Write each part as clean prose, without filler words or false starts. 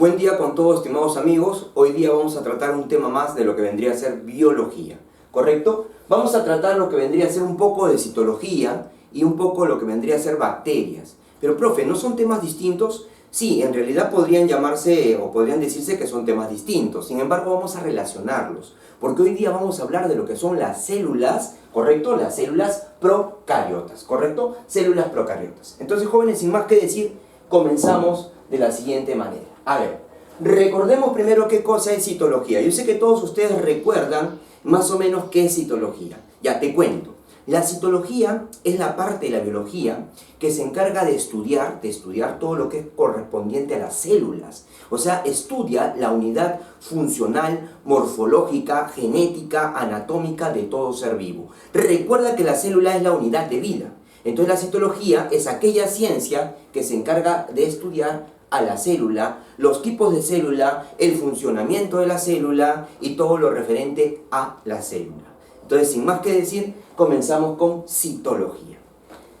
Buen día con todos, estimados amigos. Hoy día vamos a tratar un tema más de lo que vendría a ser biología, ¿correcto? Vamos a tratar lo que vendría a ser un poco de citología y un poco lo que vendría a ser bacterias. Pero, profe, ¿no son temas distintos? Sí, en realidad podrían llamarse o podrían decirse que son temas distintos. Sin embargo, vamos a relacionarlos, porque hoy día vamos a hablar de lo que son las células, ¿correcto? Las células procariotas, ¿correcto? Células procariotas. Entonces, jóvenes, sin más que decir, comenzamos de la siguiente manera. A ver, recordemos primero qué cosa es citología. Yo sé que todos ustedes recuerdan más o menos qué es citología. Ya, te cuento. La citología es la parte de la biología que se encarga de estudiar todo lo que es correspondiente a las células. O sea, estudia la unidad funcional, morfológica, genética, anatómica de todo ser vivo. Recuerda que la célula es la unidad de vida. Entonces la citología es aquella ciencia que se encarga de estudiar a la célula, los tipos de célula, el funcionamiento de la célula y todo lo referente a la célula. Entonces, sin más que decir, comenzamos con citología.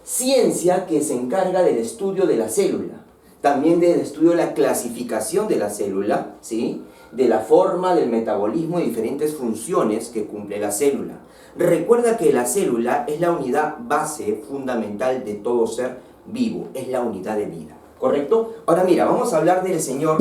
Ciencia que se encarga del estudio de la célula, también del estudio de la clasificación de la célula, ¿sí? De la forma, del metabolismo y diferentes funciones que cumple la célula. Recuerda que la célula es la unidad base fundamental de todo ser vivo, es la unidad de vida, ¿correcto? Ahora mira, vamos a hablar del señor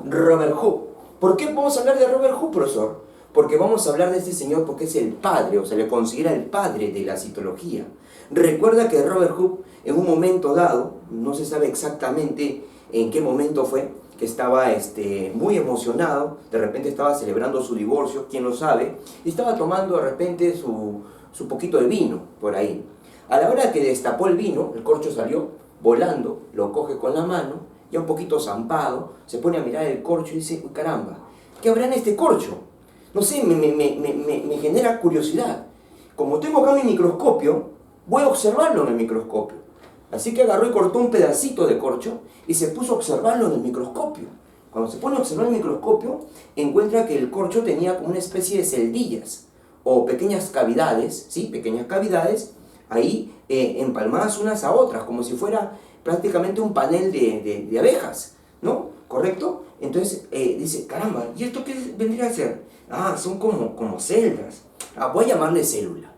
Robert Hooke. ¿Por qué vamos a hablar de Robert Hooke, profesor? Porque vamos a hablar de este señor porque es el padre, o se le considera el padre de la citología. Recuerda que Robert Hooke, en un momento dado, no se sabe exactamente en qué momento fue, que estaba muy emocionado, de repente estaba celebrando su divorcio, quién lo sabe, y estaba tomando de repente su poquito de vino por ahí. A la hora que destapó el vino, el corcho salió volando, lo coge con la mano, ya un poquito zampado, se pone a mirar el corcho y dice, caramba, ¿qué habrá en este corcho? No sé, me genera curiosidad. Como tengo acá mi microscopio, voy a observarlo en el microscopio. Así que agarró y cortó un pedacito de corcho y se puso a observarlo en el microscopio. Cuando se pone a observar el microscopio, encuentra que el corcho tenía como una especie de celdillas o pequeñas cavidades, ¿sí? Pequeñas cavidades ahí empalmadas unas a otras, como si fuera prácticamente un panel de abejas, ¿no? ¿Correcto? Entonces dice, caramba, ¿y esto qué vendría a ser? Ah, son como celdas. Voy a llamarle célula.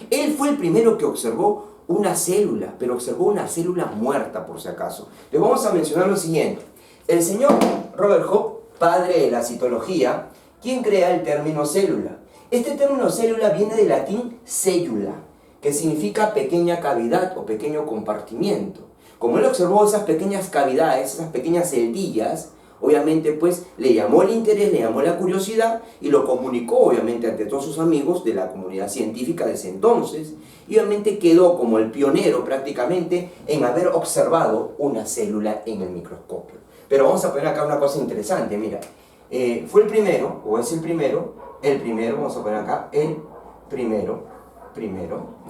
Él fue el primero que observó una célula, pero observó una célula muerta por si acaso. Les vamos a mencionar lo siguiente. El señor Robert Hooke, padre de la citología, ¿quién crea el término célula? Este término célula viene del latín cellula, que significa pequeña cavidad o pequeño compartimiento. Como él observó esas pequeñas cavidades, esas pequeñas celdillas, obviamente pues le llamó el interés, le llamó la curiosidad y lo comunicó obviamente ante todos sus amigos de la comunidad científica de ese entonces y obviamente quedó como el pionero prácticamente en haber observado una célula en el microscopio. Pero vamos a poner acá una cosa interesante, mira, fue el primero, o es el primero, vamos a poner acá, el primero,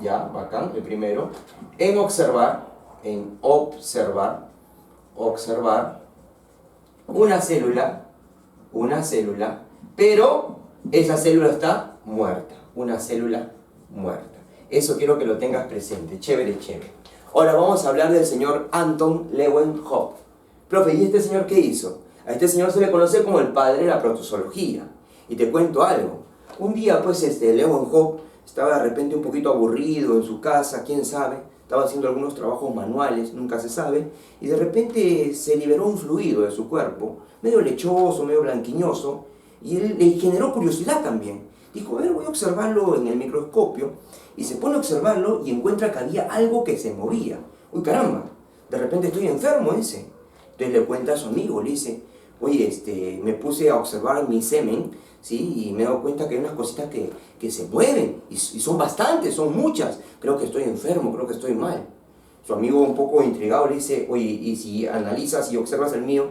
ya, bacán, el primero, en observar una célula, pero esa célula está muerta, una célula muerta. Eso quiero que lo tengas presente, chévere. Ahora vamos a hablar del señor Anton Leeuwenhoek. Profe, ¿y este señor qué hizo? A este señor se le conoce como el padre de la protozoología. Y te cuento algo. Un día, pues, Leeuwenhoek estaba de repente un poquito aburrido en su casa, quién sabe, estaba haciendo algunos trabajos manuales, nunca se sabe, y de repente se liberó un fluido de su cuerpo, medio lechoso, medio blanquiñoso, y él le generó curiosidad también. Dijo, a ver, voy a observarlo en el microscopio, y se pone a observarlo y encuentra que había algo que se movía. Uy, caramba, de repente estoy enfermo, dice. Entonces le cuenta a su amigo, le dice, oye, me puse a observar mi semen, ¿sí? Y me he dado cuenta que hay unas cositas que se mueven, y son bastantes, son muchas. Creo que estoy enfermo, creo que estoy mal. Su amigo, un poco intrigado, le dice, oye, y si analizas y observas el mío,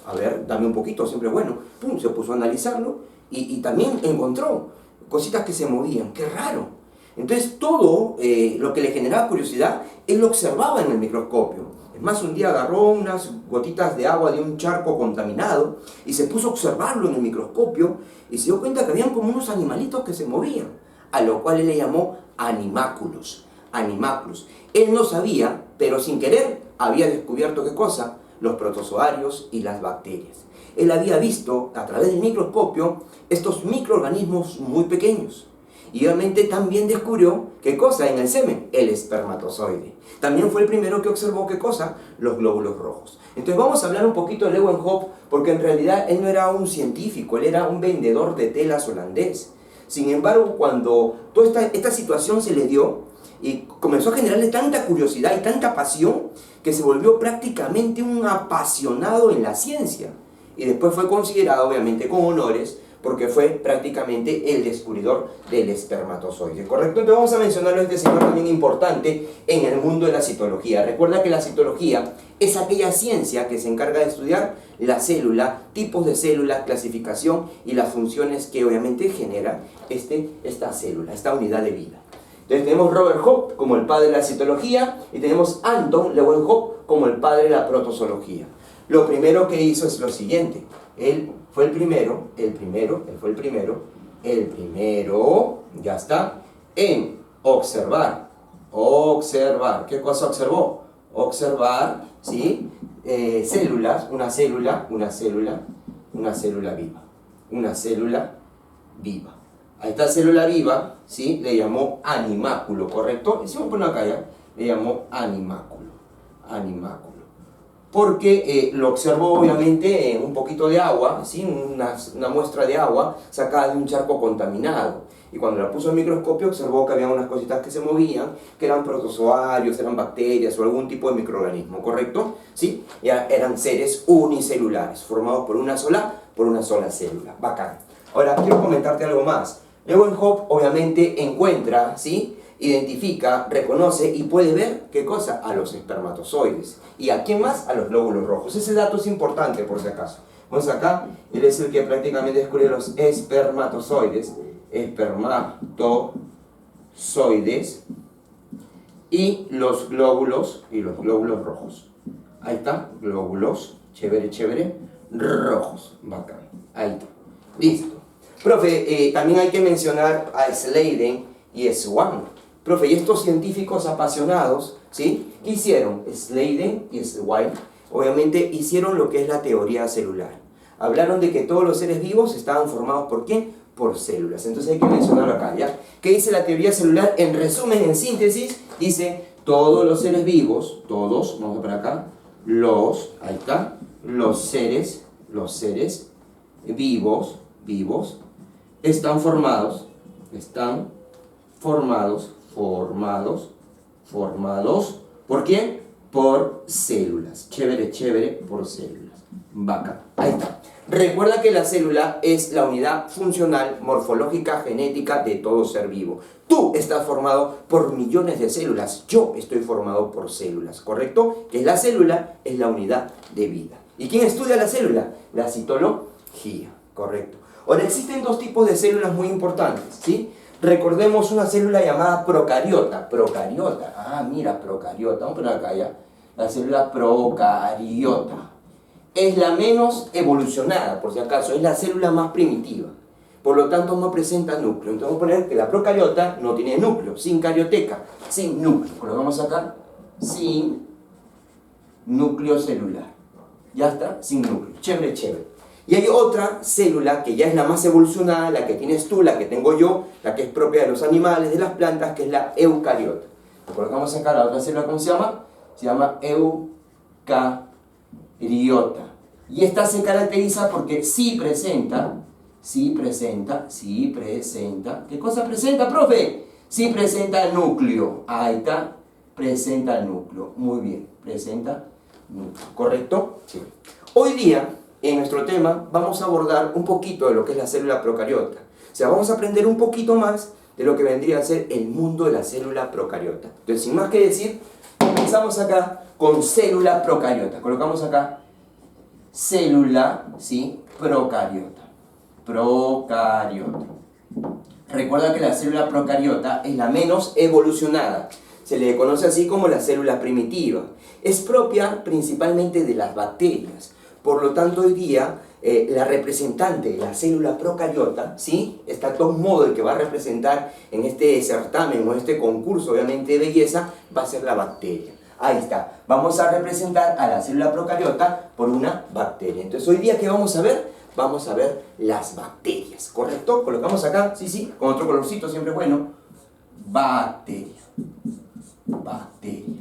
a ver, dame un poquito, siempre bueno. Pum, se puso a analizarlo y también encontró cositas que se movían, qué raro. Entonces todo lo que le generaba curiosidad, él lo observaba en el microscopio. Es más, un día agarró unas gotitas de agua de un charco contaminado y se puso a observarlo en el microscopio y se dio cuenta que habían como unos animalitos que se movían, a lo cual él le llamó animáculos. Él no sabía, pero sin querer había descubierto ¿qué cosa? Los protozoarios y las bacterias. él había visto a través del microscopio estos microorganismos muy pequeños. Y obviamente también descubrió, ¿qué cosa? En el semen, el espermatozoide. También fue el primero que observó, ¿qué cosa? Los glóbulos rojos. Entonces vamos a hablar un poquito de Leeuwenhoek, porque en realidad él no era un científico, él era un vendedor de telas holandés. Sin embargo, cuando toda esta situación se le dio, y comenzó a generarle tanta curiosidad y tanta pasión, que se volvió prácticamente un apasionado en la ciencia. Y después fue considerado, obviamente, con honores, porque fue prácticamente el descubridor del espermatozoide, ¿correcto? Entonces vamos a mencionarlo a este señor también importante en el mundo de la citología. Recuerda que la citología es aquella ciencia que se encarga de estudiar la célula, tipos de células, clasificación y las funciones que obviamente genera esta célula, esta unidad de vida. Entonces tenemos Robert Hooke como el padre de la citología y tenemos Anton Leeuwenhoek como el padre de la protozoología. Lo primero que hizo es lo siguiente. Él fue el primero, ya está, en observar. ¿Qué cosa observó? Observar, ¿sí? Células, una célula viva. A esta célula viva, ¿sí? Le llamó animáculo, ¿correcto? Y si vamos a poner acá ya, le llamó animáculo. Porque lo observó obviamente en un poquito de agua, ¿sí? Una muestra de agua sacada de un charco contaminado. Y cuando la puso al microscopio observó que había unas cositas que se movían, que eran protozoarios, eran bacterias o algún tipo de microorganismo, ¿correcto? ¿Sí? Ya eran seres unicelulares, formados por una sola célula. Bacán. Ahora, quiero comentarte algo más. Leeuwenhoek obviamente encuentra, ¿sí? Identifica, reconoce y puede ver, ¿qué cosa? A los espermatozoides. ¿Y a quién más? A los glóbulos rojos. Ese dato es importante por si acaso. Vamos acá, él es el que prácticamente descubre los espermatozoides. Y los glóbulos rojos. Ahí está, glóbulos, chévere, rojos. Bacán. Ahí está. Listo. Profe, también hay que mencionar a Sladen y Swan. Profe, y estos científicos apasionados, ¿sí? ¿Qué hicieron? Sladen y Swan, obviamente, hicieron lo que es la teoría celular. Hablaron de que todos los seres vivos estaban formados ¿por quién? Por células. Entonces hay que mencionarlo acá, ¿ya? ¿Qué dice la teoría celular? En resumen, en síntesis, dice todos los seres vivos, todos, vamos a poner acá, ahí está, los seres vivos, están formados, ¿por quién? Por células. Chévere, por células. Vaca. Ahí está. Recuerda que la célula es la unidad funcional, morfológica, genética de todo ser vivo. Tú estás formado por millones de células. Yo estoy formado por células, ¿correcto? Que la célula es la unidad de vida. ¿Y quién estudia la célula? La citología, ¿correcto? Ahora, existen dos tipos de células muy importantes, ¿sí? Recordemos una célula llamada procariota. Procariota. Vamos a poner acá ya. La célula procariota. Es la menos evolucionada, por si acaso. Es la célula más primitiva. Por lo tanto, no presenta núcleo. Entonces, vamos a poner que la procariota no tiene núcleo. Sin carioteca. Sin núcleo. Colocamos acá. Sin núcleo celular. Ya está. Sin núcleo. Chévere. Y hay otra célula que ya es la más evolucionada, la que tienes tú, la que tengo yo, la que es propia de los animales, de las plantas, que es la eucariota. Colocamos acá la otra célula, ¿cómo se llama? Se llama eucariota. Y esta se caracteriza porque sí presenta. ¿Qué cosa presenta, profe? Sí presenta núcleo. Ahí está, presenta núcleo. Muy bien, presenta núcleo. ¿Correcto? Sí. Hoy día, en nuestro tema, vamos a abordar un poquito de lo que es la célula procariota. O sea, vamos a aprender un poquito más de lo que vendría a ser el mundo de la célula procariota. Entonces, sin más que decir, comenzamos acá con célula procariota. Colocamos acá célula, ¿sí? Procariota. Recuerda que la célula procariota es la menos evolucionada. Se le conoce así como la célula primitiva. Es propia principalmente de las bacterias. Por lo tanto, hoy día, la representante de la célula procariota, ¿sí? Está top model que va a representar en este certamen o este concurso, obviamente, de belleza, va a ser la bacteria. Ahí está. Vamos a representar a la célula procariota por una bacteria. Entonces, hoy día, ¿qué vamos a ver? Vamos a ver las bacterias, ¿correcto? Colocamos acá, sí, con otro colorcito, siempre es bueno. Bacteria. Bacteria.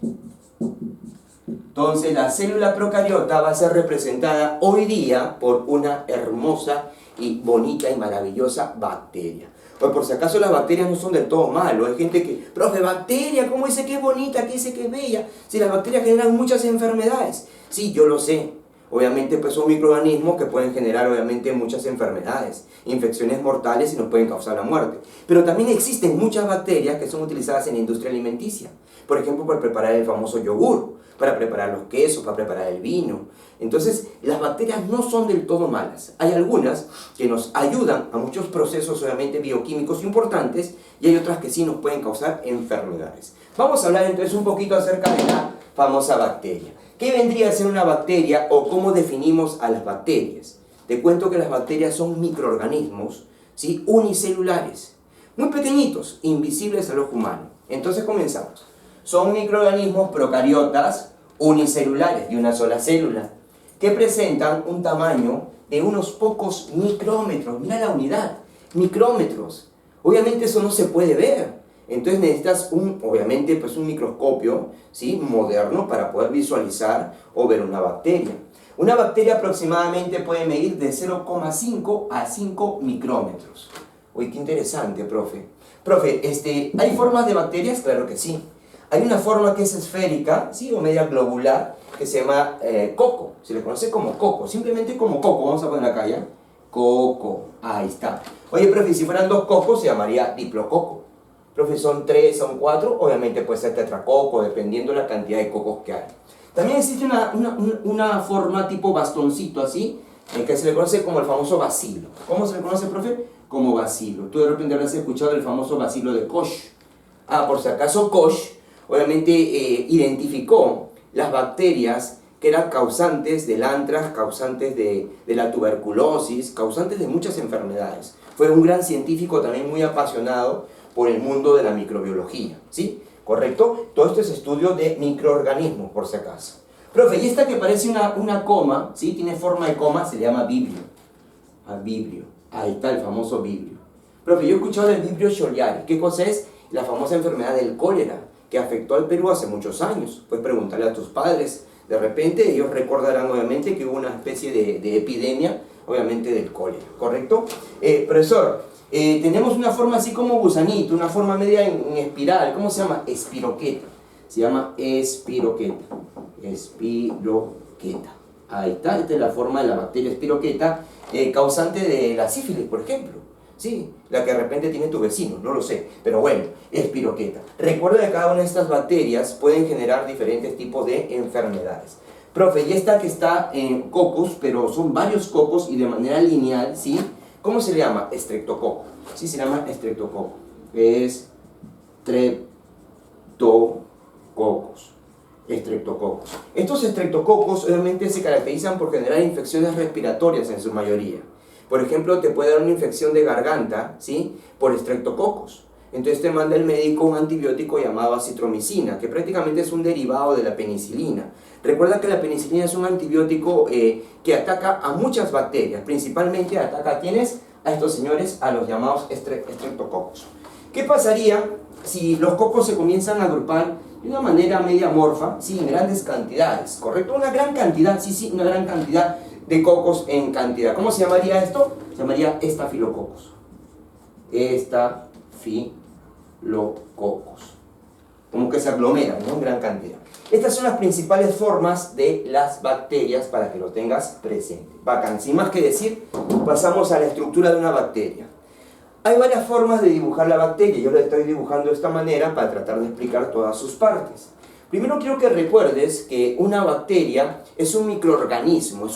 Entonces, la célula procariota va a ser representada hoy día por una hermosa y bonita y maravillosa bacteria. Pues por si acaso las bacterias no son del todo malos. Hay gente que, profe, bacteria, ¿cómo dice que es bonita? ¿Qué dice que es bella? Si las bacterias generan muchas enfermedades. Sí, yo lo sé. Obviamente pues son microorganismos que pueden generar obviamente muchas enfermedades, infecciones mortales y nos pueden causar la muerte. Pero también existen muchas bacterias que son utilizadas en la industria alimenticia. Por ejemplo, para preparar el famoso yogur, para preparar los quesos, para preparar el vino. Entonces, las bacterias no son del todo malas. Hay algunas que nos ayudan a muchos procesos obviamente bioquímicos importantes y hay otras que sí nos pueden causar enfermedades. Vamos a hablar entonces un poquito acerca de la famosa bacteria. ¿Qué vendría a ser una bacteria o cómo definimos a las bacterias? Te cuento que las bacterias son microorganismos, ¿sí? Unicelulares, muy pequeñitos, invisibles al ojo humano. Entonces comenzamos. Son microorganismos procariotas unicelulares, de una sola célula, que presentan un tamaño de unos pocos micrómetros. Mira la unidad, micrómetros. Obviamente eso no se puede ver. Entonces necesitas obviamente pues un microscopio, ¿sí? Moderno para poder visualizar o ver una bacteria. Una bacteria aproximadamente puede medir de 0,5 a 5 micrómetros. Uy, qué interesante, profe. Profe, ¿hay formas de bacterias? Claro que sí. Hay una forma que es esférica, ¿sí? O media globular, que se llama coco. Se le conoce como coco, simplemente como coco. Vamos a poner acá ya. Coco, ahí está. Oye, profe, si fueran 2 cocos se llamaría diplococo. Profe, son 3, son 4, obviamente puede ser tetracoco, dependiendo de la cantidad de cocos que hay. También existe una forma tipo bastoncito así, que se le conoce como el famoso bacilo. ¿Cómo se le conoce, profe? Como bacilo. Tú de repente habrás escuchado el famoso bacilo de Koch. Por si acaso Koch, obviamente identificó las bacterias que eran causantes del antrax, causantes de la tuberculosis, causantes de muchas enfermedades. Fue un gran científico también muy apasionado por el mundo de la microbiología, ¿sí? ¿Correcto? Todo esto es estudio de microorganismos, por si acaso. Profe, y esta que parece una coma, ¿sí? Tiene forma de coma, se le llama vibrio. Vibrio. Ahí está el famoso vibrio. Profe, yo he escuchado del vibrio Scholiari. ¿Qué cosa es? La famosa enfermedad del cólera, que afectó al Perú hace muchos años. Puedes preguntarle a tus padres. De repente ellos recordarán obviamente que hubo una especie de epidemia, obviamente del cólera, ¿correcto? Profesor, tenemos una forma así como gusanito, una forma media en espiral. ¿Cómo se llama? Espiroqueta. Se llama espiroqueta. Espiroqueta. Ahí está, esta es la forma de la bacteria espiroqueta, causante de la sífilis, por ejemplo. Sí, la que de repente tiene tu vecino, no lo sé. Pero bueno, espiroqueta. Recuerda que cada una de estas bacterias pueden generar diferentes tipos de enfermedades. Profe, y esta que está en cocos, pero son varios cocos y de manera lineal, ¿sí? ¿Cómo se le llama? Estreptococo. Sí, se llama estreptococo. Estreptococos. Estos estreptococos obviamente se caracterizan por generar infecciones respiratorias en su mayoría. Por ejemplo, te puede dar una infección de garganta, ¿sí? Por estreptococos. Entonces te manda el médico un antibiótico llamado acitromicina, que prácticamente es un derivado de la penicilina. Recuerda que la penicilina es un antibiótico que ataca a muchas bacterias, principalmente ataca a quienes, a estos señores, a los llamados estreptococos. ¿Qué pasaría si los cocos se comienzan a agrupar de una manera media amorfa, sí, en grandes cantidades, ¿correcto? Una gran cantidad, sí, una gran cantidad de cocos en cantidad. ¿Cómo se llamaría esto? Se llamaría estafilococos. Estafilococos. Como que se aglomeran, ¿no? En gran cantidad. Estas son las principales formas de las bacterias para que lo tengas presente. Bacán, sin más que decir, pasamos a la estructura de una bacteria. Hay varias formas de dibujar la bacteria. Yo la estoy dibujando de esta manera para tratar de explicar todas sus partes. Primero quiero que recuerdes que una bacteria es un microorganismo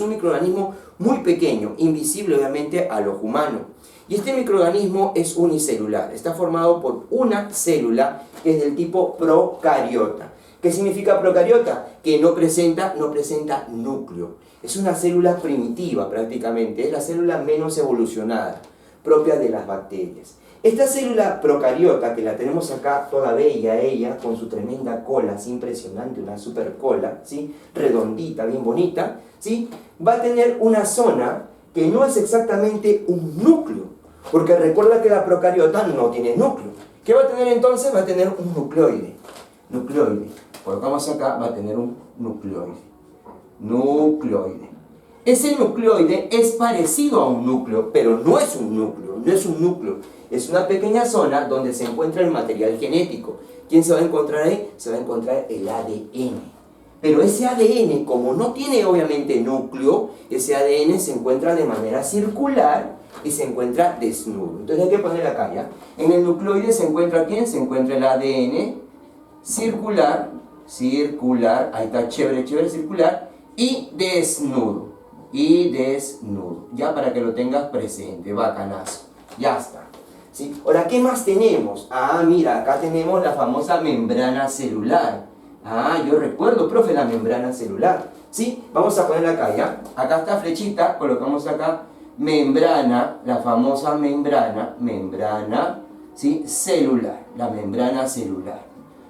muy pequeño, invisible obviamente al ojo humano. Y este microorganismo es unicelular, está formado por una célula que es del tipo procariota. ¿Qué significa procariota? Que no presenta núcleo. Es una célula primitiva prácticamente, es la célula menos evolucionada, propia de las bacterias. Esta célula procariota, que la tenemos acá toda bella, ella, con su tremenda cola, así impresionante, una super cola, ¿sí? Redondita, bien bonita, ¿sí? Va a tener una zona que no es exactamente un núcleo, porque recuerda que la procariota no tiene núcleo. ¿Qué va a tener entonces? Va a tener un nucleoide. Nucleoide. Colocamos acá, va a tener un nucleoide. Nucleoide. Ese nucleoide es parecido a un núcleo, pero no es un núcleo, no es un núcleo. Es una pequeña zona donde se encuentra el material genético. ¿Quién se va a encontrar ahí? Se va a encontrar el ADN. Pero ese ADN, como no tiene obviamente núcleo, ese ADN se encuentra de manera circular y se encuentra desnudo. Entonces hay que poner acá, ¿ya? En el nucleoide se encuentra ¿quién? Se encuentra el ADN circular, ahí está, chévere, circular, y desnudo, ya para que lo tengas presente, bacanazo, ya está. ¿Sí? Ahora, ¿qué más tenemos? Ah, mira, acá tenemos la famosa membrana celular. Ah, yo recuerdo, profe, la membrana celular. ¿Sí? Vamos a ponerla acá, ¿ya? Acá está flechita, colocamos acá membrana, la famosa membrana, ¿sí? Celular, la membrana celular.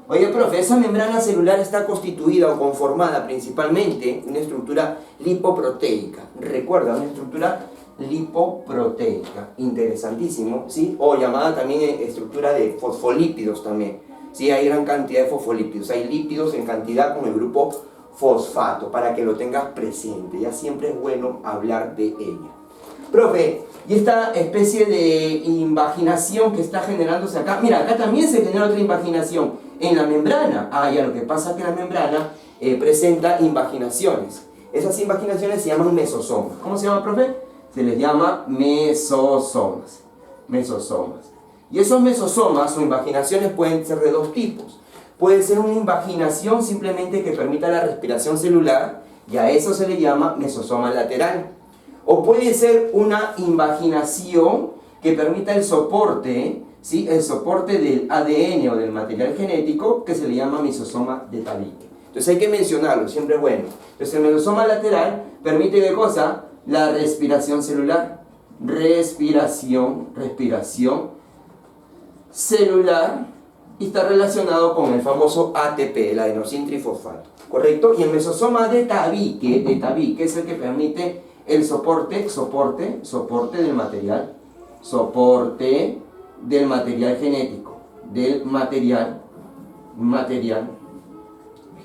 Oye, profe, esa membrana celular está constituida o conformada principalmente en una estructura lipoproteica. Recuerda, una estructura lipoproteica, interesantísimo, ¿sí? O llamada también estructura de fosfolípidos también, ¿sí? Hay gran cantidad de fosfolípidos, hay lípidos en cantidad con el grupo fosfato, para que lo tengas presente, ya siempre es bueno hablar de ella. Profe, y esta especie de invaginación que está generándose acá, mira, acá también se genera otra invaginación en la membrana. Ah, ya, lo que pasa es que la membrana presenta invaginaciones. Esas invaginaciones se llaman mesosomas. ¿Cómo se llama, profe? Se les llama mesosomas. Y esos mesosomas o invaginaciones pueden ser de dos tipos. Puede ser una invaginación simplemente que permita la respiración celular, y a eso se le llama mesosoma lateral. O puede ser una invaginación que permita el soporte, ¿sí? El soporte del ADN o del material genético, que se le llama mesosoma de tabique. Entonces hay que mencionarlo, siempre es bueno. Entonces el mesosoma lateral permite, ¿qué cosa? La respiración celular. Respiración celular, y está relacionado con el famoso ATP, el adenosin trifosfato, ¿correcto? Y el mesosoma de tabique es el que permite el soporte del material genético, del material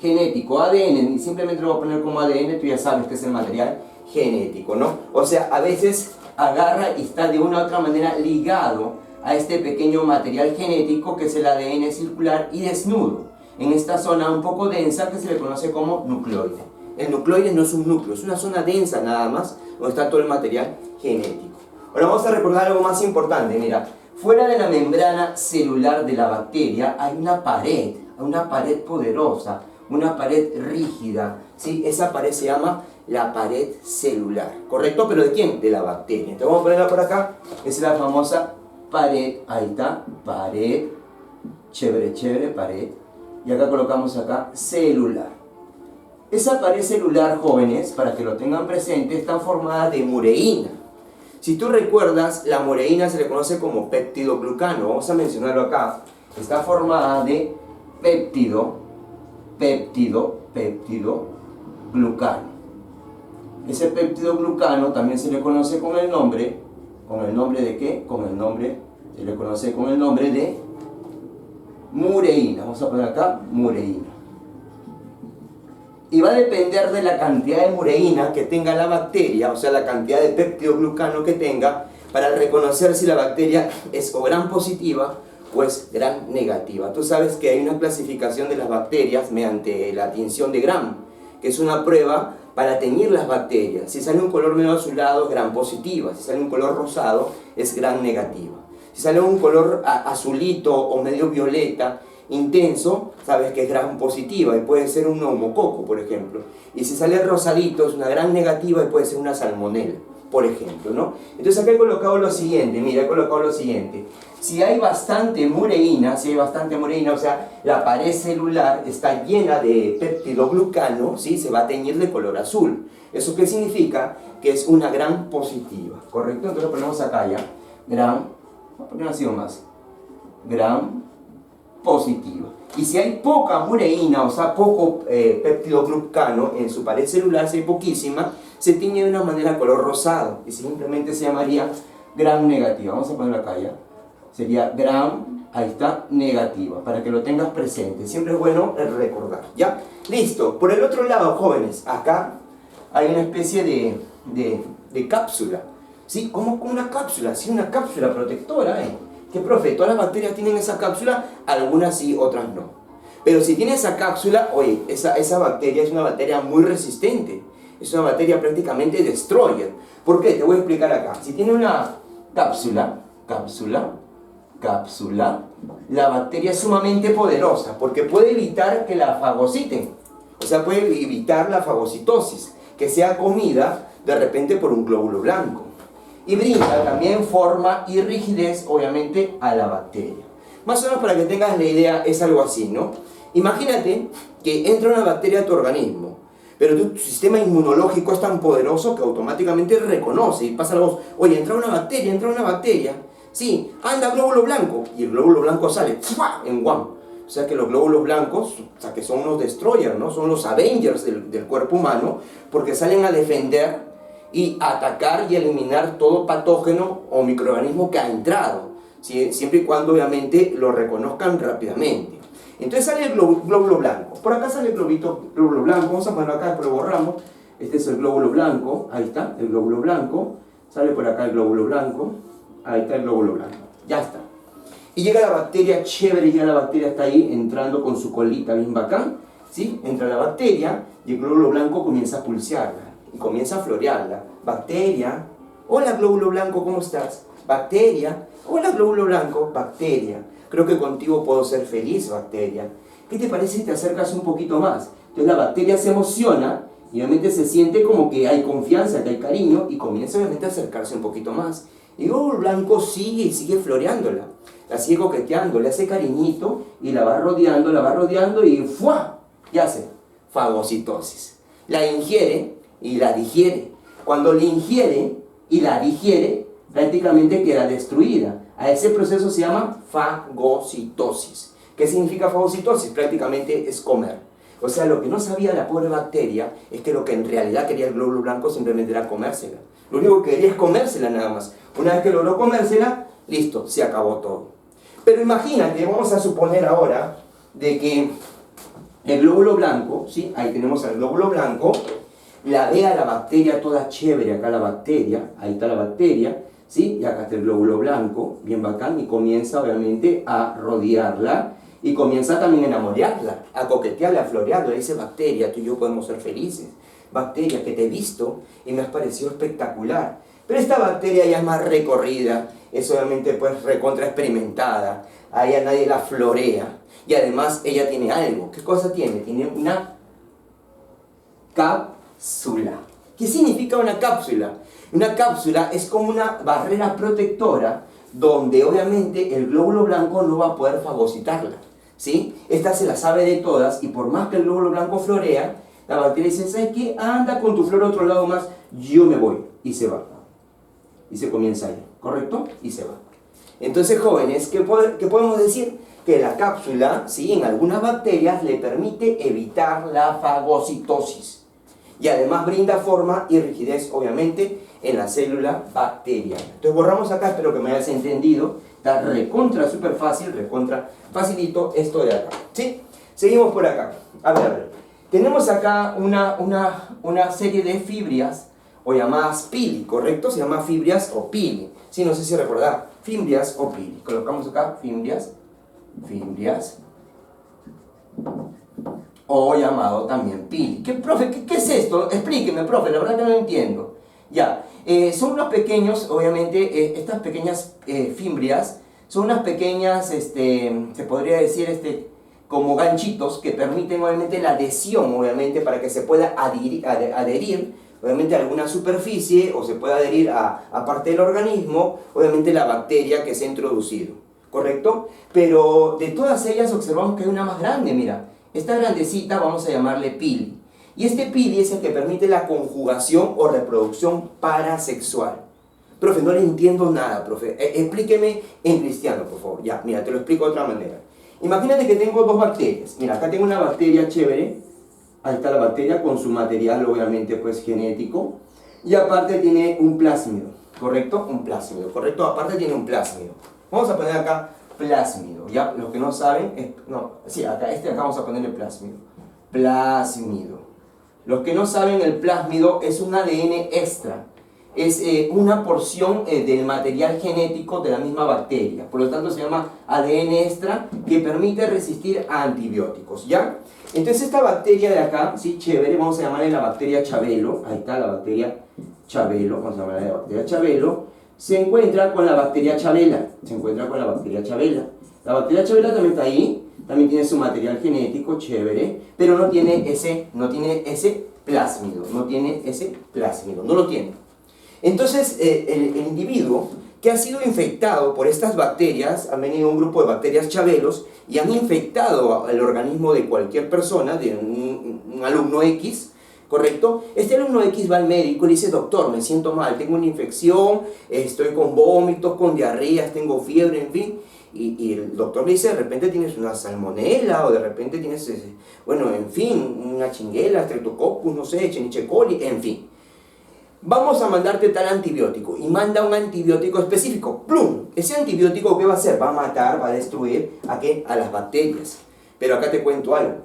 genético, ADN, simplemente lo voy a poner como ADN, tú ya sabes que es el material genético, ¿no? O sea, a veces agarra y está de una u otra manera ligado a este pequeño material genético que es el ADN circular y desnudo, en esta zona un poco densa que se le conoce como nucleoide. El nucleoide no es un núcleo, es una zona densa nada más, donde está todo el material genético. Ahora vamos a recordar algo más importante, mira, fuera de la membrana celular de la bacteria hay una pared poderosa, una pared rígida, ¿sí? Esa pared se llama la pared celular, ¿correcto? ¿Pero de quién? De la bacteria. Entonces vamos a ponerla por acá, esa es la famosa pared, ahí está, pared, chévere, pared, y acá colocamos acá celular. Esa pared celular, jóvenes, para que lo tengan presente, está formada de mureína. Si tú recuerdas, la mureína se le conoce como peptidoglucano, vamos a mencionarlo acá, está formada de peptidoglucano. Ese peptidoglucano también se le conoce con el nombre de ¿qué? Se le conoce con el nombre de mureína. Vamos a poner acá mureína. Y va a depender de la cantidad de mureína que tenga la bacteria, o sea, la cantidad de peptidoglucano que tenga, para reconocer si la bacteria es o gram positiva o es gram negativa. Tú sabes que hay una clasificación de las bacterias mediante la tinción de Gram, que es una prueba para teñir las bacterias. Si sale un color medio azulado, es gram positiva. Si sale un color rosado, es gram negativa. Si sale un color azulito o medio violeta, intenso, sabes que es gram positiva y puede ser un neumococo, por ejemplo. Y si sale rosadito, es una gram negativa y puede ser una salmonela, por ejemplo, ¿no? Entonces acá he colocado lo siguiente, mira, he colocado lo siguiente. Si hay bastante mureína, o sea, la pared celular está llena de peptidoglucano, ¿sí? Se va a teñir de color azul. ¿Eso qué significa? Que es una gram positiva, ¿correcto? Entonces lo ponemos acá ya, gram ¿Por qué no ha sido más? Gram positiva. Y si hay poca ureína, o sea, poco peptidoglucano en su pared celular, si hay poquísima, se tiñe de una manera color rosado y simplemente se llamaría gram negativa. Vamos a ponerlo acá ya. Sería gram, ahí está, negativa, para que lo tengas presente. Siempre es bueno recordar, ¿ya? Listo. Por el otro lado, jóvenes, acá hay una especie de cápsula. ¿Sí? ¿Cómo una cápsula? Sí, una cápsula protectora, ¿eh? ¿Qué, profe? ¿Todas las bacterias tienen esa cápsula? Algunas sí, otras no. Pero si tiene esa cápsula, oye, esa bacteria es una bacteria muy resistente. Es una bacteria prácticamente destroyer. ¿Por qué? Te voy a explicar acá. Si tiene una cápsula, la bacteria es sumamente poderosa porque puede evitar que la fagociten. O sea, puede evitar la fagocitosis, que sea comida de repente por un glóbulo blanco. Y brinda también forma y rigidez, obviamente, a la bacteria. Más o menos para que tengas la idea, es algo así, ¿no? Imagínate que entra una bacteria a tu organismo, pero tu sistema inmunológico es tan poderoso que automáticamente reconoce y pasa la voz, oye, entra una bacteria. Sí, anda glóbulo blanco, y el glóbulo blanco sale ¡fua! En guam. O sea que los glóbulos blancos, o sea que son unos destroyers, ¿no? Son los Avengers del cuerpo humano, porque salen a defender y atacar y eliminar todo patógeno o microorganismo que ha entrado, ¿sí? Siempre y cuando obviamente lo reconozcan rápidamente. Entonces sale el glóbulo blanco. Por acá sale el glóbulo blanco. Vamos a ponerlo acá, después lo borramos. Este es el glóbulo blanco. Ahí está, el glóbulo blanco. Sale por acá el glóbulo blanco. Ahí está el glóbulo blanco. Ya está. Y llega la bacteria chévere, ya la bacteria está ahí entrando con su colita bien bacán. ¿Sí? Entra la bacteria y el glóbulo blanco comienza a pulsearla y comienza a florearla. Bacteria. Hola glóbulo blanco, ¿cómo estás? Bacteria. Hola glóbulo blanco, bacteria. Creo que contigo puedo ser feliz, bacteria. ¿Qué te parece si te acercas un poquito más? Entonces la bacteria se emociona y obviamente se siente como que hay confianza, que hay cariño y comienza obviamente a acercarse un poquito más. Y luego el blanco sigue y sigue floreándola. La sigue coqueteando, le hace cariñito y la va rodeando y ¡fua! ¿Qué hace? Fagocitosis. La ingiere y la digiere. Cuando la ingiere y la digiere, prácticamente queda destruida. A ese proceso se llama fagocitosis. ¿Qué significa fagocitosis? Prácticamente es comer. O sea, lo que no sabía la pobre bacteria es que lo que en realidad quería el glóbulo blanco simplemente era comérsela. Lo único que quería es comérsela nada más. Una vez que logró comérsela, listo, se acabó todo. Pero imagínate, vamos a suponer ahora de que el glóbulo blanco, ¿sí? Ahí tenemos el glóbulo blanco, la ve a la bacteria toda chévere, acá la bacteria, ahí está la bacteria, ¿sí? Y acá está el glóbulo blanco, bien bacán, y comienza obviamente a rodearla y comienza también a enamorarla, a coquetearla, a florearla. Le dice, bacteria, tú y yo podemos ser felices. Bacteria, que te he visto y me has parecido espectacular. Pero esta bacteria ya es más recorrida, es obviamente pues recontra experimentada, a ella nadie la florea. Y además ella tiene algo. ¿Qué cosa tiene? Tiene una cápsula. ¿Qué significa una cápsula? Una cápsula es como una barrera protectora donde obviamente el glóbulo blanco no va a poder fagocitarla, ¿sí? Esta se la sabe de todas y por más que el glóbulo blanco florea, la bacteria dice, ¿sabes qué? Anda con tu flor a otro lado más, yo me voy. Y se va. Y se comienza ahí, ¿correcto? Y se va. Entonces, jóvenes, ¿qué podemos decir? Que la cápsula, ¿sí? En algunas bacterias le permite evitar la fagocitosis. Y además brinda forma y rigidez, obviamente, en la célula bacteriana. Entonces borramos acá, espero que me hayas entendido. Está recontra súper fácil, recontra facilito esto de acá. ¿Sí? Seguimos por acá. A ver. Tenemos acá una serie de fibrias, o llamadas pili, ¿correcto? Se llama fibrias o pili. Sí, no sé si recordar. Fibrias o pili. Colocamos acá fibrias. O llamado también pili. ¿Qué, profe, qué es esto? Explíqueme, profe, la verdad que no lo entiendo. Ya, son unos pequeños, obviamente, estas pequeñas fibrias, son unas pequeñas, se podría decir, como ganchitos que permiten, obviamente, la adhesión, obviamente, para que se pueda adherir, obviamente, a alguna superficie, o se pueda adherir a parte del organismo, obviamente, la bacteria que se ha introducido, ¿correcto? Pero de todas ellas observamos que hay una más grande, mira. Esta grandecita vamos a llamarle pili. Y este pili es el que permite la conjugación o reproducción parasexual. Profe, no le entiendo nada, profe. Explíqueme en cristiano, por favor. Ya, mira, te lo explico de otra manera. Imagínate que tengo dos bacterias. Mira, acá tengo una bacteria chévere. Ahí está la bacteria con su material, obviamente, pues genético. Y aparte tiene un plásmido, ¿correcto? Un plásmido, ¿correcto? Aparte tiene un plásmido. Vamos a poner acá plásmido. Ya, los que no saben, acá vamos a ponerle plásmido. Plásmido. Los que no saben, el plásmido es un ADN extra. Es una porción del material genético de la misma bacteria. Por lo tanto, se llama ADN extra, que permite resistir a antibióticos, ¿ya? Entonces, esta bacteria de acá, sí, chévere, vamos a llamarle la bacteria Chabelo. Ahí está la bacteria Chabelo, vamos a llamarle la bacteria Chabelo. Se encuentra con la bacteria Chabela. La bacteria Chabela también está ahí. También tiene su material genético, chévere, pero no tiene ese plásmido, no lo tiene. Entonces, el individuo que ha sido infectado por estas bacterias, han venido un grupo de bacterias Chabelos y han infectado al organismo de cualquier persona, de un alumno X, ¿correcto? Este alumno X va al médico y le dice: doctor, me siento mal, tengo una infección, estoy con vómitos, con diarreas, tengo fiebre, en fin. Y el doctor le dice: de repente tienes una salmonela, o de repente tienes, en fin, una chinguela, streptococcus, no sé, Escherichia coli, en fin. Vamos a mandarte tal antibiótico, y manda un antibiótico específico. ¡Plum! Ese antibiótico, ¿qué va a hacer? Va a matar, va a destruir, ¿a qué? A las bacterias. Pero acá te cuento algo.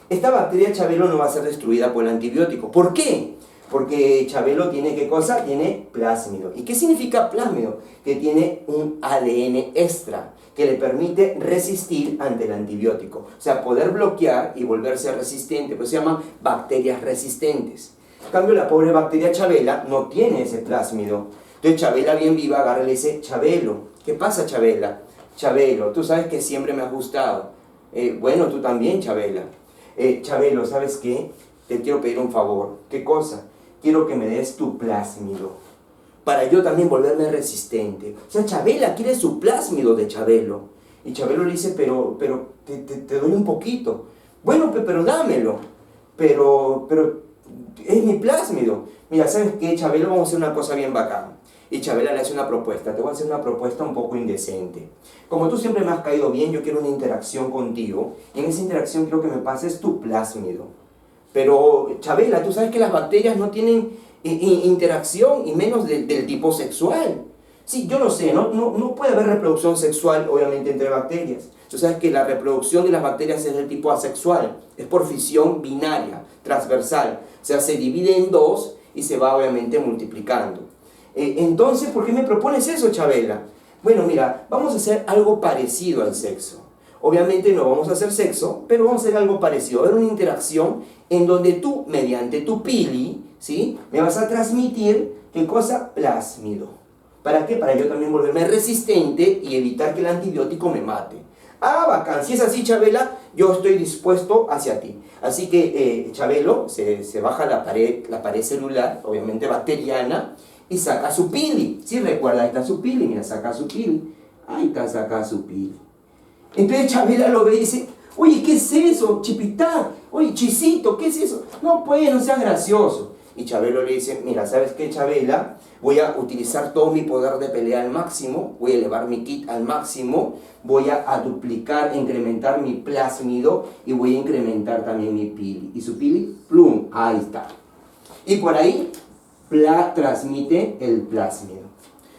Esta bacteria Chabelo no va a ser destruida por el antibiótico. ¿Por qué? Porque Chabelo tiene, ¿qué cosa? Tiene plásmido. ¿Y qué significa plásmido? Que tiene un ADN extra que le permite resistir ante el antibiótico. O sea, poder bloquear y volverse resistente. Pues se llaman bacterias resistentes. En cambio, la pobre bacteria Chabela no tiene ese plásmido. Entonces, Chabela bien viva agarra y le dice: Chabelo, ¿qué pasa, Chabela? Chabelo, tú sabes que siempre me has gustado. Bueno, tú también, Chabela. Chabelo, ¿sabes qué? Te quiero pedir un favor. ¿Qué cosa? Quiero que me des tu plásmido, para yo también volverme resistente. O sea, Chabela quiere su plásmido de Chabelo. Y Chabelo le dice: pero te doy un poquito. Bueno, pero dámelo. Pero es mi plásmido. Mira, ¿sabes qué, Chabelo? Vamos a hacer una cosa bien bacán. Y Chabela le hace una propuesta. Te voy a hacer una propuesta un poco indecente. Como tú siempre me has caído bien, yo quiero una interacción contigo. Y en esa interacción quiero que me pases tu plásmido. Pero, Chabela, tú sabes que las bacterias no tienen interacción, y menos del tipo sexual. Sí, yo lo sé, no puede haber reproducción sexual, obviamente, entre bacterias. Tú sabes que la reproducción de las bacterias es del tipo asexual, es por fisión binaria, transversal. O sea, se divide en dos y se va, obviamente, multiplicando. Entonces, ¿por qué me propones eso, Chabela? Bueno, mira, vamos a hacer algo parecido al sexo. Obviamente no vamos a hacer sexo, pero vamos a hacer algo parecido. Va a haber una interacción en donde tú, mediante tu pili, ¿sí?, me vas a transmitir, ¿qué cosa? Plásmido. ¿Para qué? Para yo también volverme resistente y evitar que el antibiótico me mate. Ah, bacán. Si es así, Chabela, yo estoy dispuesto hacia ti. Así que Chabelo se baja la pared celular, obviamente bacteriana, y saca su pili. ¿Sí? Recuerda, ahí está su pili. Mira, saca su pili. Ahí está, saca su pili. Entonces Chabela lo ve y dice: oye, ¿qué es eso, Chipitá? Oye, Chisito, ¿qué es eso? No, pues, no seas gracioso. Y Chabelo le dice: mira, ¿sabes qué, Chabela? Voy a utilizar todo mi poder de pelea al máximo, voy a elevar mi kit al máximo, voy a duplicar, incrementar mi plásmido, y voy a incrementar también mi pili. ¿Y su pili? ¡Plum! Ahí está. Y por ahí transmite el plásmido.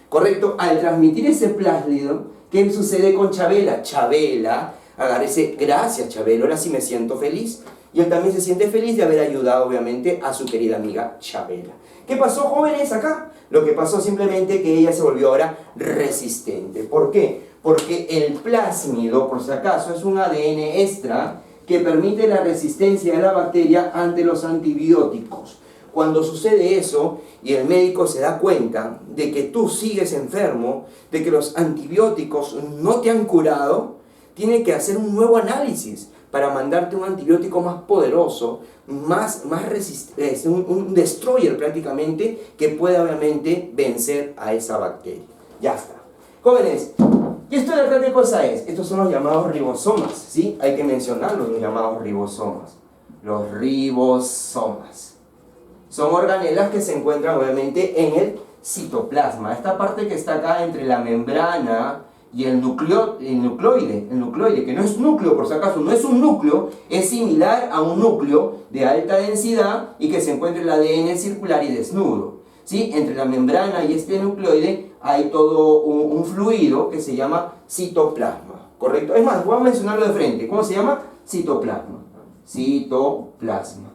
¿Correcto? Al transmitir ese plásmido, ¿qué sucede con Chabela? Chabela agarra ese: gracias, Chabelo, ahora sí me siento feliz. Y él también se siente feliz de haber ayudado, obviamente, a su querida amiga Chabela. ¿Qué pasó, jóvenes, acá? Lo que pasó simplemente que ella se volvió ahora resistente. ¿Por qué? Porque el plásmido, por si acaso, es un ADN extra que permite la resistencia de la bacteria ante los antibióticos. Cuando sucede eso y el médico se da cuenta de que tú sigues enfermo, de que los antibióticos no te han curado, tiene que hacer un nuevo análisis para mandarte un antibiótico más poderoso, más resistente, un destroyer prácticamente, que pueda obviamente vencer a esa bacteria. Ya está. Jóvenes, ¿y esto de acá qué cosa es? Estos son los llamados ribosomas, ¿sí? Hay que mencionarlos, los llamados ribosomas. Los ribosomas son organelas que se encuentran obviamente en el citoplasma. Esta parte que está acá entre la membrana y el nucleoide, que no es núcleo por si acaso, no es un núcleo, es similar a un núcleo de alta densidad y que se encuentra el ADN circular y desnudo. ¿Sí? Entre la membrana y este nucleoide hay todo un fluido que se llama citoplasma, ¿correcto? Es más, voy a mencionarlo de frente. ¿Cómo se llama? Citoplasma. Citoplasma.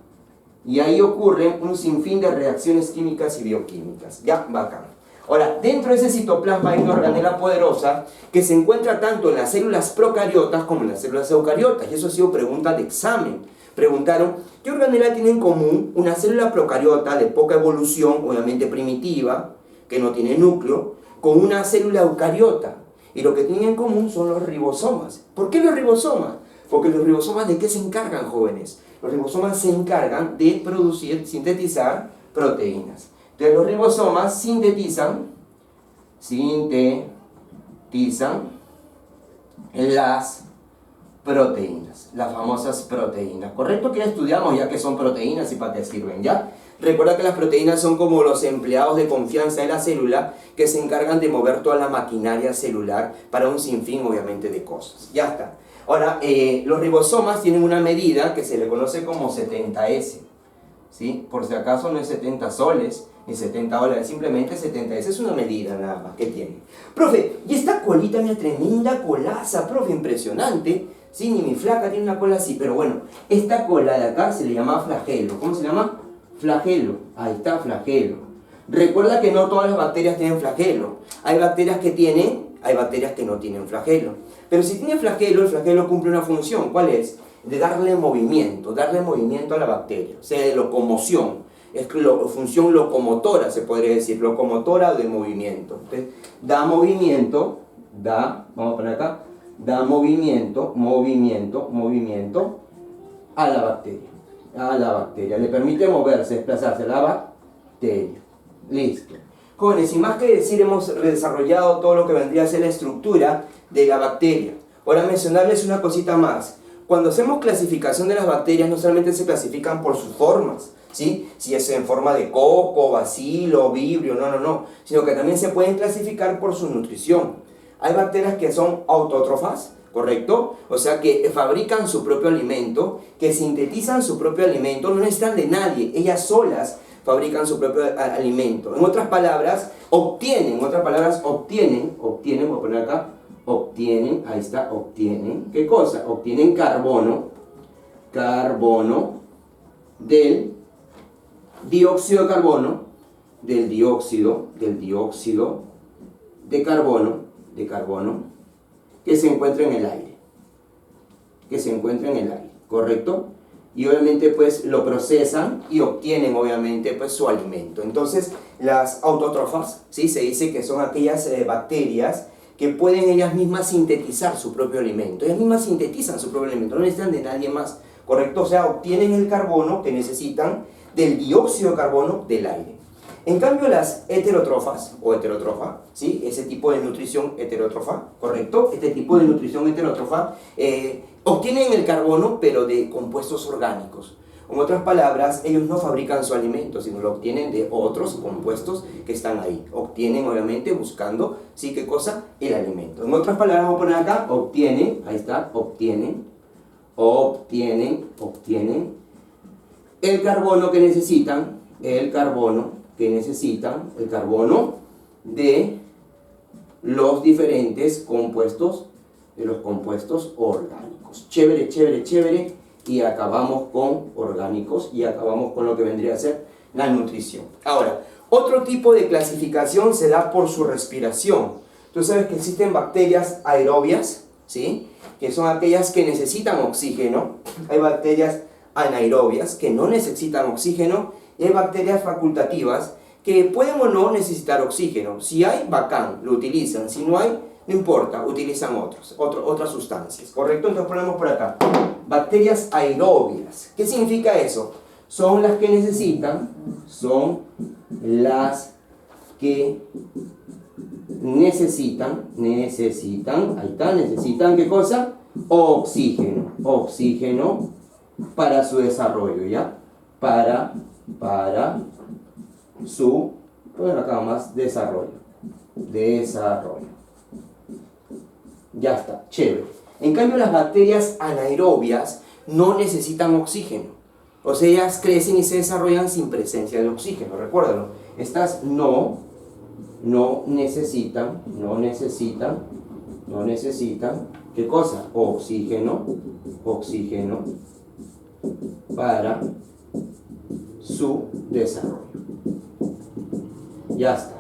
Y ahí ocurren un sinfín de reacciones químicas y bioquímicas. Ya, bacán. Ahora, dentro de ese citoplasma hay una organela poderosa que se encuentra tanto en las células procariotas como en las células eucariotas. Y eso ha sido pregunta de examen. Preguntaron, ¿qué organela tiene en común una célula procariota de poca evolución, obviamente primitiva, que no tiene núcleo, con una célula eucariota? Y lo que tienen en común son los ribosomas. ¿Por qué los ribosomas? Porque los ribosomas, ¿de qué se encargan, jóvenes? Los ribosomas se encargan de producir, sintetizar proteínas. Entonces los ribosomas sintetizan las proteínas, las famosas proteínas. ¿Correcto? Que ya estudiamos ya qué son proteínas y para qué sirven, ¿ya? Recuerda que las proteínas son como los empleados de confianza de la célula que se encargan de mover toda la maquinaria celular para un sinfín, obviamente, de cosas. Ya está. Ahora, los ribosomas tienen una medida que se le conoce como 70S. ¿Sí? Por si acaso no es 70 soles ni 70 dólares, simplemente 70S es una medida nada más que tiene. Profe, y esta colita, mira, tremenda colaza, profe, impresionante. Sí, ni mi flaca tiene una cola así, pero bueno, esta cola de acá se le llama flagelo. ¿Cómo se llama? Flagelo. Ahí está, flagelo. Recuerda que no todas las bacterias tienen flagelo. Hay bacterias que tienen, hay bacterias que no tienen flagelo. Pero si tiene flagelo, el flagelo cumple una función. ¿Cuál es? De darle movimiento a la bacteria, o sea, de locomoción. Es función locomotora, se podría decir, locomotora de movimiento. Entonces, da movimiento, vamos a poner acá, da movimiento a la bacteria, le permite moverse, desplazarse a la bacteria. Listo. Jóvenes, sin más que decir, hemos desarrollado todo lo que vendría a ser la estructura de la bacteria. Ahora mencionarles una cosita más. Cuando hacemos clasificación de las bacterias, no solamente se clasifican por sus formas, ¿sí? Si es en forma de coco, bacilo, vibrio, no, sino que también se pueden clasificar por su nutrición. Hay bacterias que son autótrofas, ¿correcto? O sea, que fabrican su propio alimento, que sintetizan su propio alimento, no necesitan de nadie, ellas solas fabrican su propio alimento. En otras palabras, obtienen, voy a poner acá, obtienen, ahí está, obtienen, ¿qué cosa? Obtienen carbono del dióxido de carbono, del dióxido de carbono, que se encuentra en el aire, ¿correcto? Y obviamente pues lo procesan y obtienen obviamente pues su alimento. Entonces las autótrofas, ¿sí? Se dice que son aquellas bacterias que pueden ellas mismas sintetizar su propio alimento. Ellas mismas sintetizan su propio alimento, no necesitan de nadie más, ¿correcto? O sea, obtienen el carbono que necesitan del dióxido de carbono del aire. En cambio, las heterótrofas, o heterótrofa, ¿sí? Ese tipo de nutrición heterótrofa, ¿correcto? Este tipo de nutrición heterótrofa obtienen el carbono, pero de compuestos orgánicos. En otras palabras, ellos no fabrican su alimento, sino lo obtienen de otros compuestos que están ahí. Obtienen, obviamente, buscando, ¿sí? ¿Qué cosa? El alimento. En otras palabras, vamos a poner acá, obtienen, ahí está, obtienen el carbono que necesitan, el carbono de los diferentes compuestos, de los compuestos orgánicos. Chévere. Y acabamos con orgánicos y acabamos con lo que vendría a ser la nutrición. Ahora, otro tipo de clasificación se da por su respiración. Tú sabes que existen bacterias aerobias, ¿sí? Que son aquellas que necesitan oxígeno. Hay bacterias anaerobias que no necesitan oxígeno. Y hay bacterias facultativas que pueden o no necesitar oxígeno. Si hay, bacán, lo utilizan. Si no hay, no importa, utilizan otras sustancias, ¿correcto? Entonces ponemos por acá, bacterias aerobias. ¿Qué significa eso? Son las que necesitan, ahí está, necesitan, ¿qué cosa? Oxígeno para su desarrollo, ¿ya? Para su Bueno, acá más desarrollo. Desarrollo. Ya está, chévere. En cambio, las bacterias anaerobias no necesitan oxígeno. O sea, ellas crecen y se desarrollan sin presencia de oxígeno. Recuérdalo. Estas no necesitan, ¿qué cosa? Oxígeno para su desarrollo. Ya está.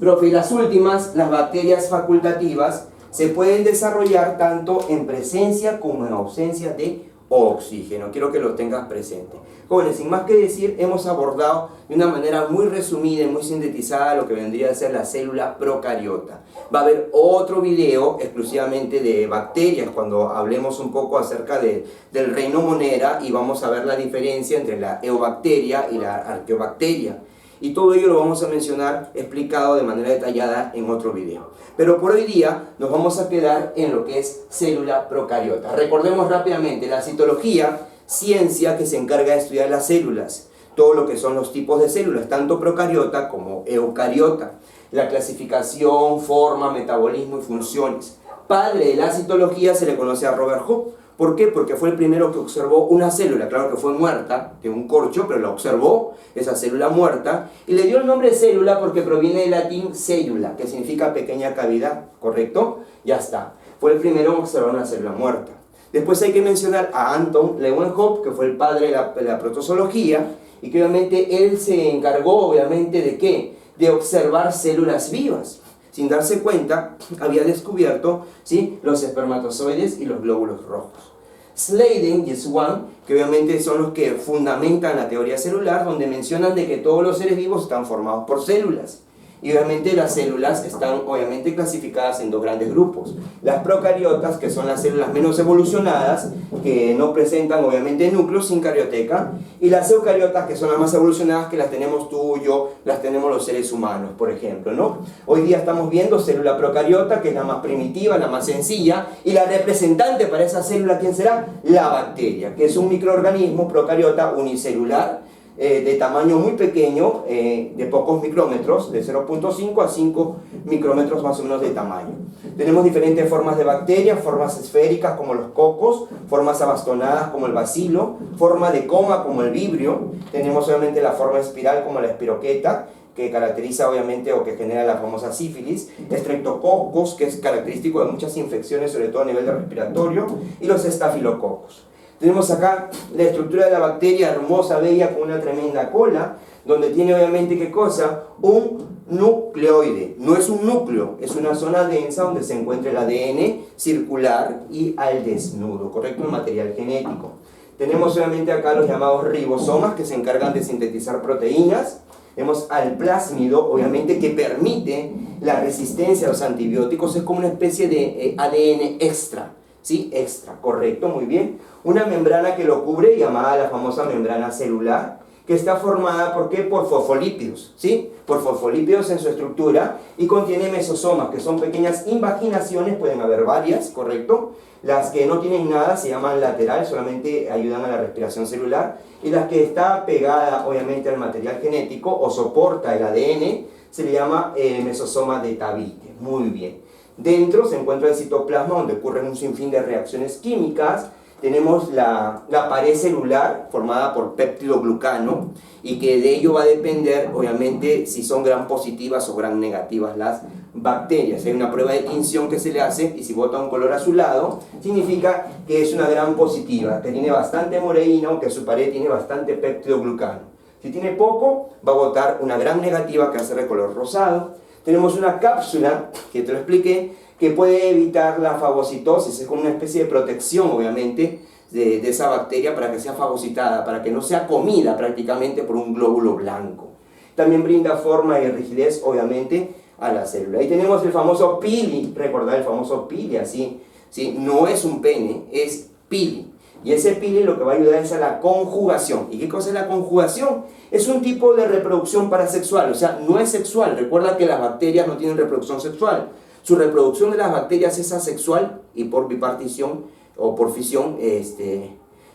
Profe, y las últimas, las bacterias facultativas, se pueden desarrollar tanto en presencia como en ausencia de oxígeno. Quiero que lo tengas presente. Jóvenes, sin más que decir, hemos abordado de una manera muy resumida y muy sintetizada lo que vendría a ser la célula procariota. Va a haber otro video exclusivamente de bacterias cuando hablemos un poco acerca del reino Monera, y vamos a ver la diferencia entre la eubacteria y la arqueobacteria. Y todo ello lo vamos a mencionar explicado de manera detallada en otro video. Pero por hoy día nos vamos a quedar en lo que es célula procariota. Recordemos rápidamente, la citología, ciencia que se encarga de estudiar las células, todo lo que son los tipos de células, tanto procariota como eucariota, la clasificación, forma, metabolismo y funciones. Padre de la citología se le conoce a Robert Hooke. ¿Por qué? Porque fue el primero que observó una célula, claro que fue muerta, de un corcho, pero la observó, esa célula muerta, y le dio el nombre de célula porque proviene del latín cellula, que significa pequeña cavidad, ¿correcto? Ya está. Fue el primero en observar una célula muerta. Después hay que mencionar a Anton Leeuwenhoek, que fue el padre de la protozoología, y que obviamente él se encargó, obviamente, ¿de qué? De observar células vivas. Sin darse cuenta, había descubierto, ¿sí?, los espermatozoides y los glóbulos rojos. Sladen y Swan, que obviamente son los que fundamentan la teoría celular, donde mencionan de que todos los seres vivos están formados por células. Y obviamente las células están obviamente clasificadas en dos grandes grupos. Las procariotas, que son las células menos evolucionadas, que no presentan obviamente núcleos sin carioteca, y las eucariotas, que son las más evolucionadas, que las tenemos tú, yo, las tenemos los seres humanos, por ejemplo, ¿no? Hoy día estamos viendo célula procariota, que es la más primitiva, la más sencilla, y la representante para esa célula, ¿quién será? La bacteria, que es un microorganismo procariota unicelular, de tamaño muy pequeño, de pocos micrómetros, de 0.5 a 5 micrómetros más o menos de tamaño. Tenemos diferentes formas de bacterias, formas esféricas como los cocos, formas abastonadas como el bacilo, forma de coma como el vibrio, tenemos obviamente la forma espiral como la espiroqueta, que caracteriza obviamente o que genera la famosa sífilis, estreptococos, que es característico de muchas infecciones, sobre todo a nivel de respiratorio, y los estafilococos. Tenemos acá la estructura de la bacteria hermosa, bella, con una tremenda cola, donde tiene obviamente, ¿qué cosa? Un nucleoide. No es un núcleo, es una zona densa donde se encuentra el ADN circular y al desnudo, ¿correcto? El material genético. Tenemos obviamente acá los llamados ribosomas, que se encargan de sintetizar proteínas. Tenemos al plásmido, obviamente, que permite la resistencia a los antibióticos. Es como una especie de ADN extra, ¿sí? Extra, correcto, muy bien. Una membrana que lo cubre, llamada la famosa membrana celular, que está formada, ¿por qué? Por fosfolípidos, ¿sí? Por fosfolípidos en su estructura, y contiene mesosomas, que son pequeñas invaginaciones, pueden haber varias, ¿correcto? Las que no tienen nada se llaman lateral, solamente ayudan a la respiración celular, y las que está pegada, obviamente, al material genético, o soporta el ADN, se le llama mesosoma de Tabite. Muy bien. Dentro se encuentra el citoplasma, donde ocurren un sinfín de reacciones químicas. Tenemos la pared celular formada por péptidoglucano, y que de ello va a depender, obviamente, si son gram positivas o gram negativas las bacterias. Hay una prueba de tinción que se le hace, y si bota un color azulado, significa que es una gram positiva, que tiene bastante moreína o que su pared tiene bastante péptidoglucano. Si tiene poco, va a botar una gram negativa que hace de color rosado. Tenemos una cápsula, que te lo expliqué, que puede evitar la fagocitosis, es como una especie de protección, obviamente, de esa bacteria para que sea fagocitada, para que no sea comida prácticamente por un glóbulo blanco. También brinda forma y rigidez, obviamente, a la célula. Ahí tenemos el famoso pili, recordad el famoso pili, así, ¿sí? No es un pene, es pili. Y ese pili lo que va a ayudar es a la conjugación. ¿Y qué cosa es la conjugación? Es un tipo de reproducción parasexual, o sea, no es sexual. Recuerda que las bacterias no tienen reproducción sexual. Su reproducción de las bacterias es asexual y por bipartición o por fisión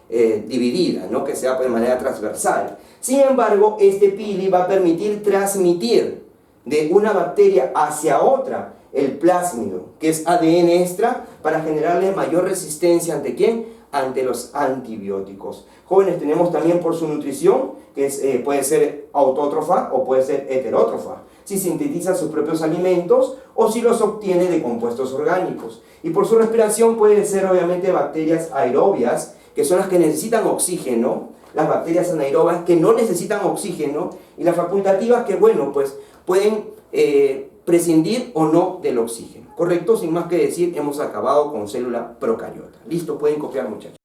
dividida, ¿no? Que sea de manera transversal. Sin embargo, este pili va a permitir transmitir de una bacteria hacia otra el plásmido, que es ADN extra, para generarle mayor resistencia ¿ante quién? Ante los antibióticos. Jóvenes, tenemos también por su nutrición, que es, puede ser autótrofa o puede ser heterótrofa, si sintetiza sus propios alimentos o si los obtiene de compuestos orgánicos. Y por su respiración puede ser obviamente bacterias aerobias, que son las que necesitan oxígeno, las bacterias anaerobias que no necesitan oxígeno, y las facultativas que, bueno, pues pueden prescindir o no del oxígeno. ¿Correcto? Sin más que decir, hemos acabado con célula procariota. Listo, pueden copiar, muchachos.